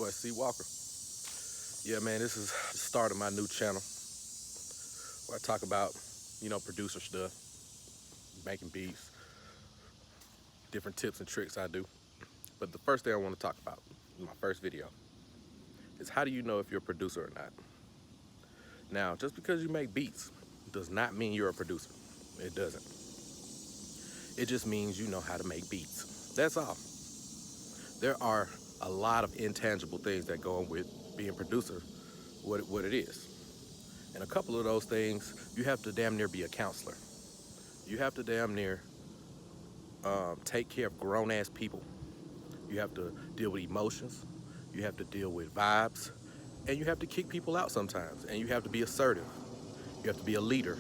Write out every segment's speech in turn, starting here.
boy C Walker. Yeah, man, this is the start of my new channel where I talk about, producer stuff, making beats, different tips and tricks I do. But the first thing I want to talk about in my first video is how do you know if you're a producer or not? Now, just because you make beats does not mean you're a producer. It doesn't. It just means you know how to make beats. That's all. There are a lot of intangible things that go on with being a producer, what it is. And a couple of those things, you have to damn near be a counselor. You have to damn near take care of grown ass people. You have to deal with emotions. You have to deal with vibes. And you have to kick people out sometimes. And you have to be assertive. You have to be a leader.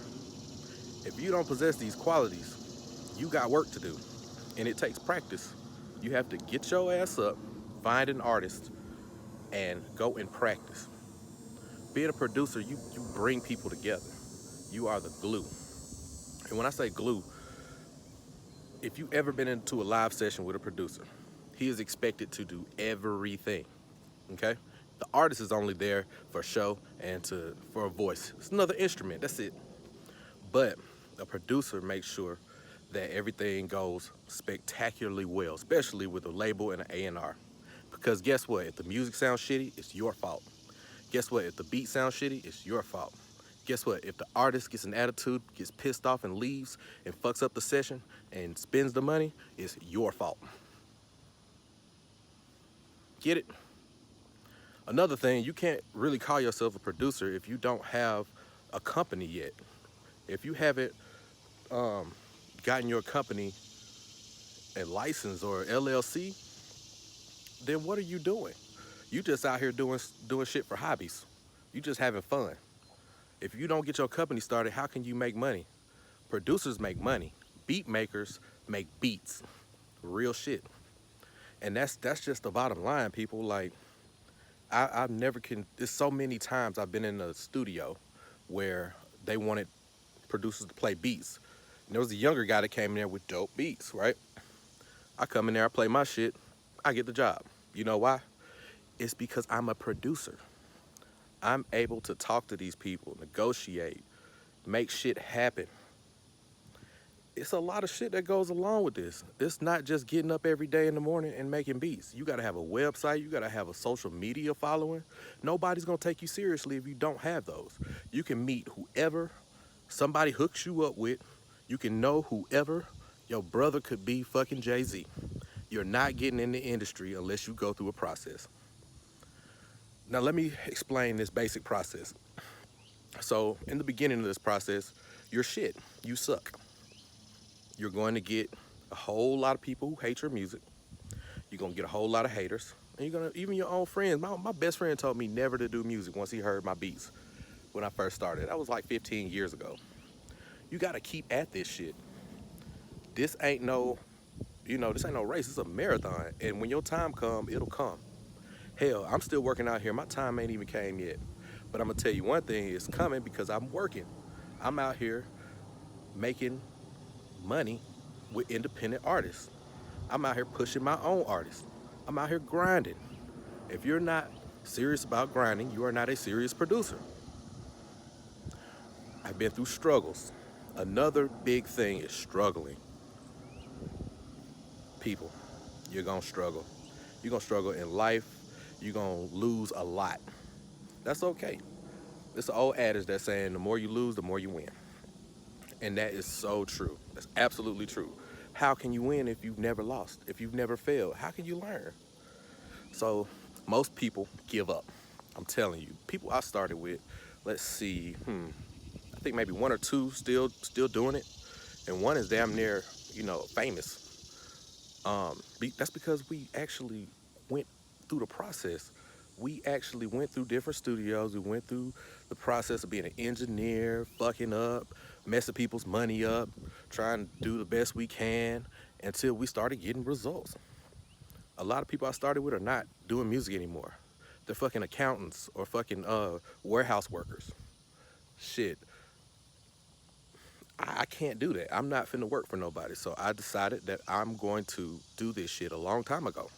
If you don't possess these qualities, you got work to do. And it takes practice. You have to get your ass up, find an artist, and go and practice. Being a producer, you bring people together. You are the glue. And when I say glue, if you've ever been into a live session with a producer, he is expected to do everything, okay? The artist is only there for show and for a voice. It's another instrument, that's it. But a producer makes sure that everything goes spectacularly well, especially with a label and an A&R. Because guess what? If the music sounds shitty, it's your fault. Guess what? If the beat sounds shitty, it's your fault. Guess what? If the artist gets an attitude, gets pissed off and leaves and fucks up the session and spends the money, it's your fault. Get it? Another thing, you can't really call yourself a producer if you don't have a company yet. If you haven't gotten your company a license or LLC, then what are you doing? You just out here doing shit for hobbies. You just having fun. If you don't get your company started, how can you make money? Producers make money. Beat makers make beats. Real shit. And that's just the bottom line, people. Like, I've never there's so many times I've been in a studio where they wanted producers to play beats. And there was a younger guy that came in there with dope beats, right? I come in there, I play my shit, I get the job. You know why? It's because I'm a producer. I'm able to talk to these people, negotiate, make shit happen. It's a lot of shit that goes along with this. It's not just getting up every day in the morning and making beats. You gotta have a website, you gotta have a social media following. Nobody's gonna take you seriously if you don't have those. You can meet whoever somebody hooks you up with. You can know whoever. Your brother could be fucking Jay-Z. You're not getting in the industry unless you go through a process. Now let me explain this basic process. So in the beginning of this process, you're shit. You suck. You're going to get a whole lot of people who hate your music. You're going to get a whole lot of haters. And you're going to, even your own friends. My best friend told me never to do music once he heard my beats when I first started. That was like 15 years ago. You got to keep at this shit. This ain't no, this ain't no race. It's a marathon. And when your time come, it'll come. Hell, I'm still working out here. My time ain't even came yet. But I'm going to tell you one thing, it's coming because I'm working. I'm out here making money with independent artists. I'm out here pushing my own artists. I'm out here grinding. If you're not serious about grinding, you are not a serious producer. I've been through struggles. Another big thing is struggling. People, you're gonna struggle. You're gonna struggle in life. You're gonna lose a lot. That's okay. It's an old adage that's saying the more you lose, the more you win. And that is so true. That's absolutely true. How can you win if you've never lost? If you've never failed? How can you learn? So most people give up. I'm telling you. People I started with, let's see, I think maybe one or two still doing it. And one is damn near, famous. That's because we actually went through the process. We actually went through different studios. We went through the process of being an engineer, fucking up, messing people's money up, trying to do the best we can until we started getting results. A lot of people I started with are not doing music anymore. They're fucking accountants or fucking warehouse workers. Shit. I can't do that. I'm not finna work for nobody. So I decided that I'm going to do this shit a long time ago.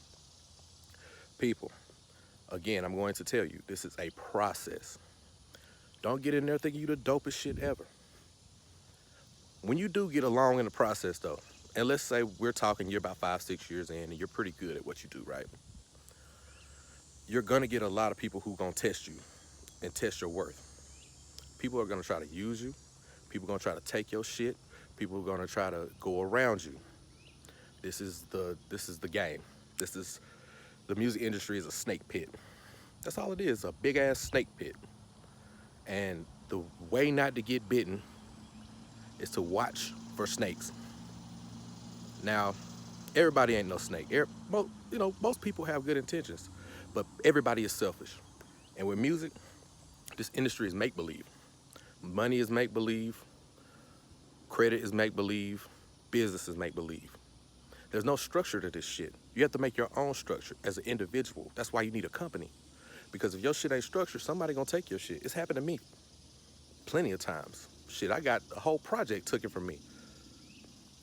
People, Again, I'm going to tell you, this is a process. Don't get in there thinking you the dopest shit ever. When you do get along in the process though, and let's say we're talking, you're about 5, 6 years in and you're pretty good at what you do, right? You're gonna get a lot of people who gonna test you and test your worth. People are gonna try to use you. People are gonna try to take your shit. People are gonna try to go around you. This is the game. This is the music industry is a snake pit. That's all it is, a big ass snake pit. And the way not to get bitten is to watch for snakes. Now, everybody ain't no snake. Most people have good intentions, but everybody is selfish. And with music, this industry is make believe. Money is make believe. Credit is make believe. Business is make believe. There's no structure to this shit. You have to make your own structure as an individual. That's why you need a company. Because if your shit ain't structured, somebody gonna take your shit. It's happened to me plenty of times. Shit, I got a whole project taken from me.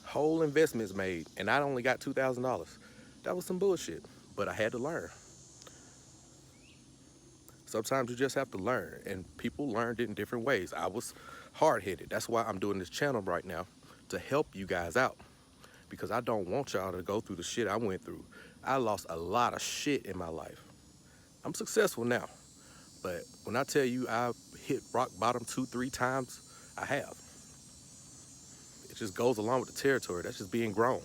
Whole investments made, and I only got $2,000. That was some bullshit, but I had to learn. Sometimes you just have to learn, and people learned it in different ways. I was hard-headed. That's why I'm doing this channel right now, to help you guys out, because I don't want y'all to go through the shit I went through. I lost a lot of shit in my life. I'm successful now, but when I tell you I hit rock bottom 2, 3 times, I have. It just goes along with the territory. That's just being grown.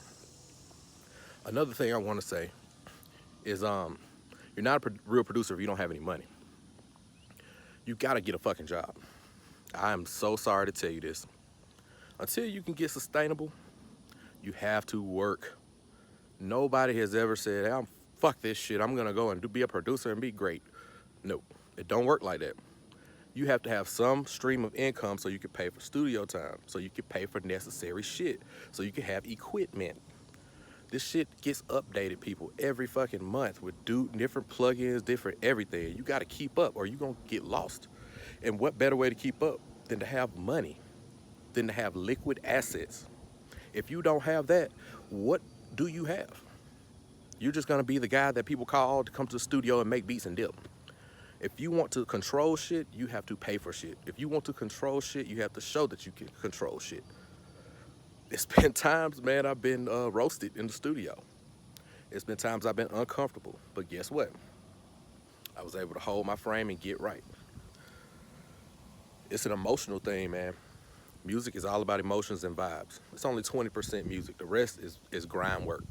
Another thing I want to say is you're not a real producer if you don't have any money. You gotta get a fucking job. I am so sorry to tell you this. Until you can get sustainable, you have to work. Nobody has ever said, hey, fuck this shit, I'm gonna go and be a producer and be great. No, it don't work like that. You have to have some stream of income so you can pay for studio time, so you can pay for necessary shit, so you can have equipment. This shit gets updated, people, every fucking month with different plugins, different everything. You gotta keep up or you're gonna get lost. And what better way to keep up than to have money, than to have liquid assets? If you don't have that, what do you have? You're just gonna be the guy that people call to come to the studio and make beats and dip. If you want to control shit, you have to pay for shit. If you want to control shit, you have to show that you can control shit. It's been times, man, I've been roasted in the studio. It's been times I've been uncomfortable, but guess what? I was able to hold my frame and get right. It's an emotional thing, man. Music is all about emotions and vibes. It's only 20% music. The rest is grind work.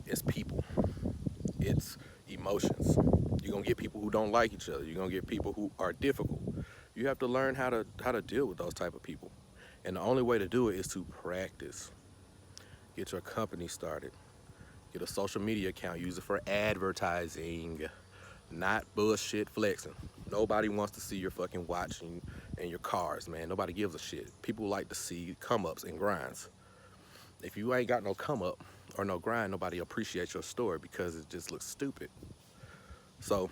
It's people. It's emotions. You're gonna get people who don't like each other. You're gonna get people who are difficult. You have to learn how to deal with those type of people. And the only way to do it is to practice. Get your company started. Get a social media account. Use it for advertising, not bullshit flexing. Nobody wants to see your fucking watch and your cars, man. Nobody gives a shit. People like to see come-ups and grinds. If you ain't got no come-up or no grind, nobody appreciates your story because it just looks stupid. So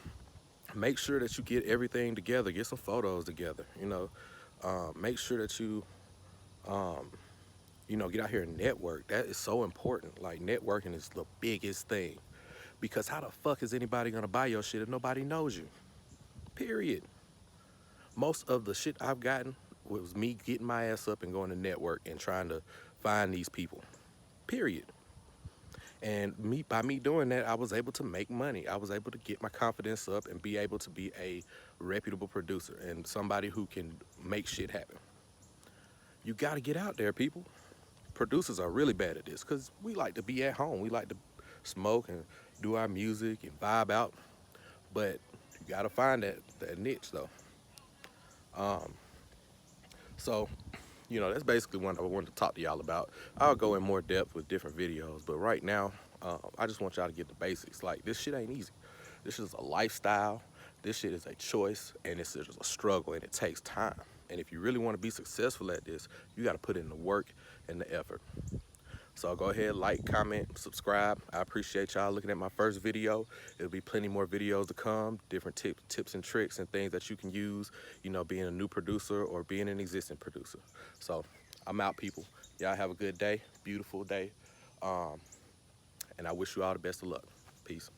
make sure that you get everything together. Get some photos together, make sure that you get out here and network. That is so important. Like, networking is the biggest thing, because how the fuck is anybody gonna buy your shit if nobody knows you? Period. Most of the shit I've gotten was me getting my ass up and going to network and trying to find these people. Period. And by me doing that, I was able to make money. I was able to get my confidence up and be able to be a reputable producer and somebody who can make shit happen. You gotta get out there, people. Producers are really bad at this because we like to be at home. We like to smoke and do our music and vibe out. But you gotta find that niche though. So, that's basically what I wanted to talk to y'all about. I'll go in more depth with different videos, but right now, I just want y'all to get the basics. Like, this shit ain't easy. This is a lifestyle. This shit is a choice, and it's just a struggle, and it takes time. And if you really want to be successful at this, you got to put in the work and the effort. So go ahead, like, comment, subscribe. I appreciate y'all looking at my first video. There'll be plenty more videos to come, different tips and tricks and things that you can use, being a new producer or being an existing producer. So I'm out, people. Y'all have a good day, beautiful day. And I wish you all the best of luck. Peace.